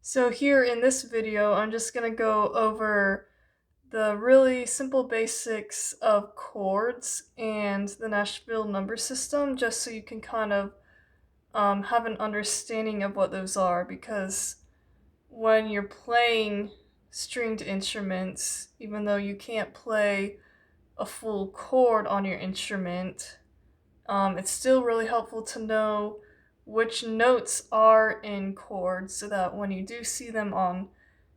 So here in this video, I'm just going to go over the really simple basics of chords and the Nashville number system, just so you can kind of have an understanding of what those are, because when you're playing stringed instruments, even though you can't play a full chord on your instrument, it's still really helpful to know which notes are in chords so that when you do see them on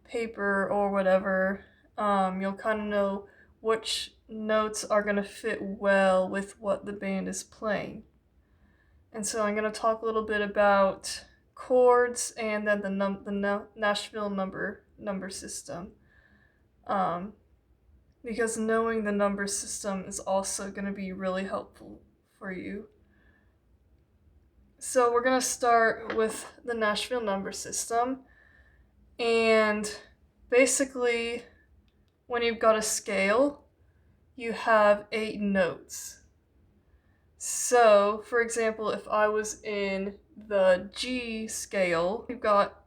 paper or whatever, you'll kind of know which notes are going to fit well with what the band is playing. And so I'm going to talk a little bit about chords and then the Nashville number system. Because knowing the number system is also going to be really helpful for you. So we're going to start with the Nashville number system. And basically, when you've got a scale, you have 8 notes. So, for example, if I was in the G scale, we've got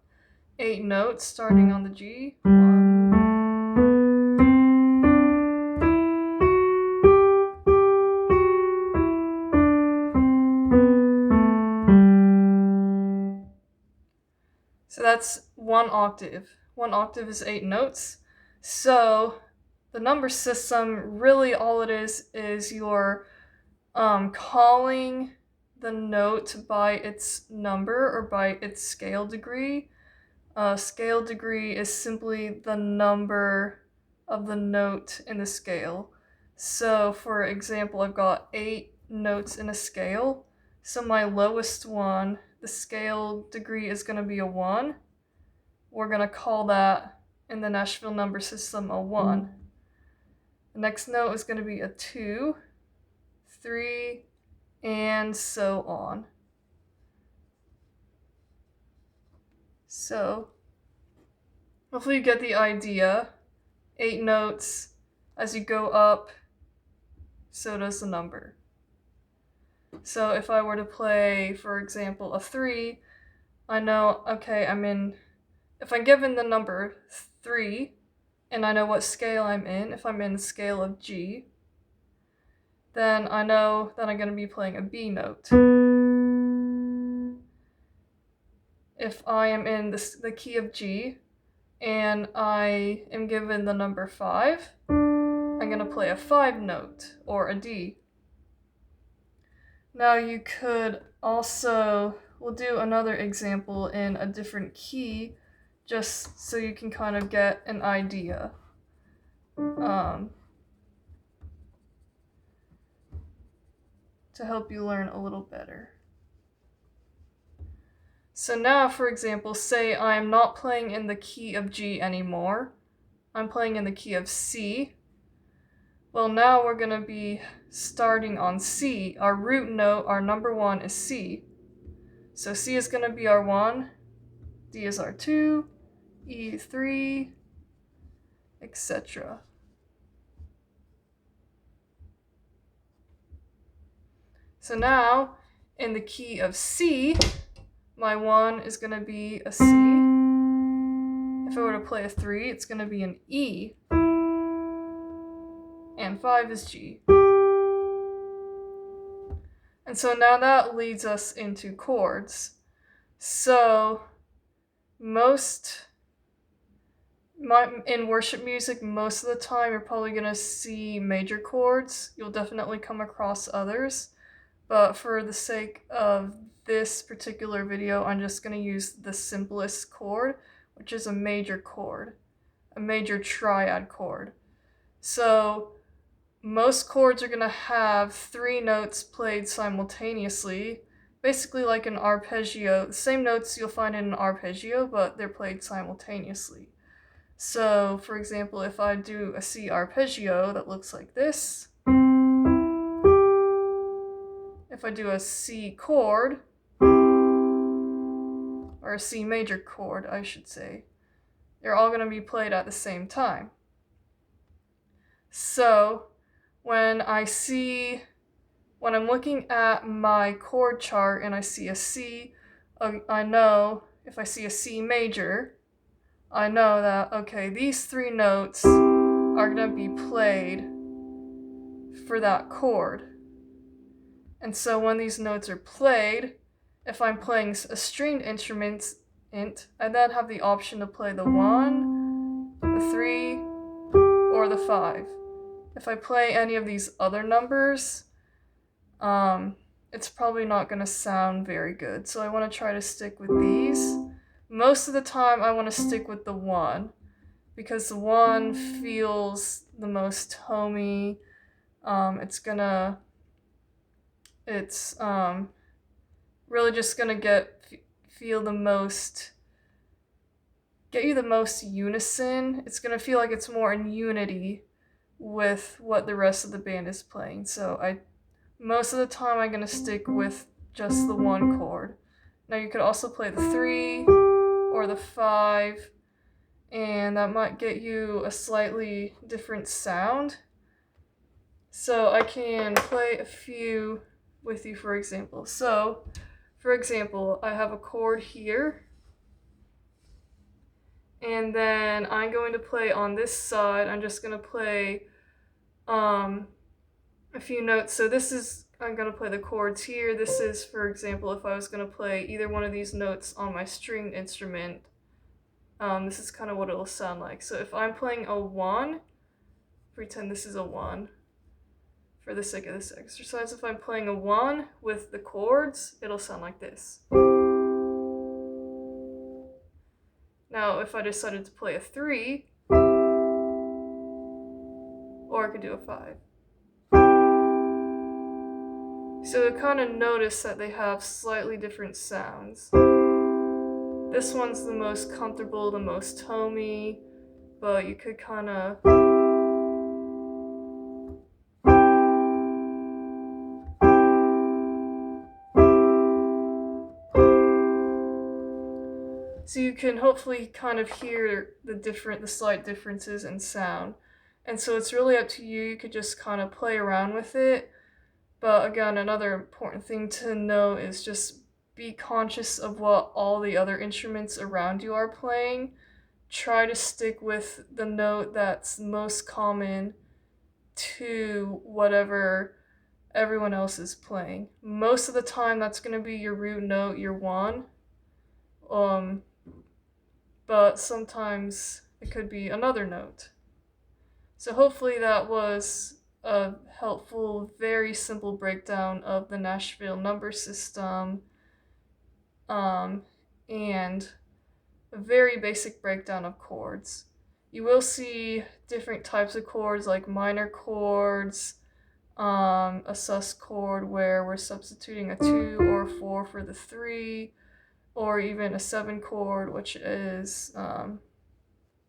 8 notes starting on the G. 1, so that's 1 octave. 1 octave is 8 notes. So the number system, really all it is you're calling the note by its number or by its scale degree. Scale degree is simply the number of the note in the scale. So for example, I've got 8 notes in a scale. So my lowest one, the scale degree is going to be a 1. We're going to call that in the Nashville number system a 1. The next note is going to be a 2, 3, and so on. So hopefully you get the idea. 8 notes. As you go up, so does the number. So if I were to play, for example, a 3, I know, okay, if I'm given the number 3, and I know what scale I'm in, if I'm in the scale of G, then I know that I'm going to be playing a B note. If I am in the key of G, and I am given the number 5, I'm going to play a 5 note, or a D. Now you could also, we'll do another example in a different key, just so you can kind of get an idea. To help you learn a little better. So now, for example, say I'm not playing in the key of G anymore. I'm playing in the key of C. Well, now we're going to be starting on C. Our root note, our number 1 is C. So C is going to be our 1, D is our 2, E 3, etc. So now, in the key of C, my 1 is going to be a C. If I were to play a 3, it's going to be an E. And 5 is G. And so now that leads us into chords. So in worship music, most of the time you're probably going to see major chords. You'll definitely come across others. But for the sake of this particular video, I'm just going to use the simplest chord, which is a major chord, a major triad chord. So most chords are going to have 3 notes played simultaneously, basically like an arpeggio. The same notes you'll find in an arpeggio, but they're played simultaneously. So, for example, if I do a C arpeggio that looks like this, if I do a C chord, or a C major chord, I should say, they're all going to be played at the same time. So, when I'm looking at my chord chart and I see a C, I know if I see a C major, I know that, okay, these 3 notes are going to be played for that chord. And so when these notes are played, if I'm playing a stringed instrument, I then have the option to play the 1, the 3, or the 5. If I play any of these other numbers, it's probably not going to sound very good. So I want to try to stick with these. Most of the time I want to stick with the 1 because the 1 feels the most homey. It's really just gonna get you the most unison. It's gonna feel like it's more in unity with what the rest of the band is playing. So most of the time I'm gonna stick with just the 1 chord. Now you could also play the 3 or the 5, and that might get you a slightly different sound. So I can play a few with you, for example. So, for example, I have a chord here, and then I'm going to play on this side. I'm just going to play a few notes. So I'm going to play the chords here. This is, for example, if I was going to play either one of these notes on my stringed instrument, this is kind of what it'll sound like. So if I'm playing a 1, pretend this is a 1. For the sake of this exercise, if I'm playing a 1 with the chords, it'll sound like this. Now, if I decided to play a 3, or I could do a 5. So kind of notice that they have slightly different sounds. This one's the most comfortable, the most homey, but you could kind of so you can hopefully kind of hear the slight differences in sound. And so it's really up to you. You could just kind of play around with it. But again, another important thing to know is just be conscious of what all the other instruments around you are playing. Try to stick with the note that's most common to whatever everyone else is playing. Most of the time that's going to be your root note, your 1. But sometimes it could be another note. So hopefully that was a helpful, very simple breakdown of the Nashville number system, and a very basic breakdown of chords. You will see different types of chords like minor chords, a sus chord where we're substituting a 2 or a 4 for the 3, or even a 7 chord, which is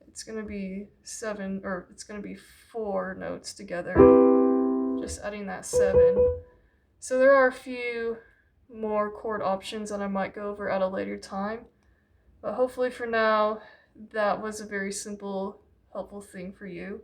it's going to be 7, or it's going to be 4 notes together, just adding that 7. So there are a few more chord options that I might go over at a later time, but hopefully for now that was a very simple, helpful thing for you.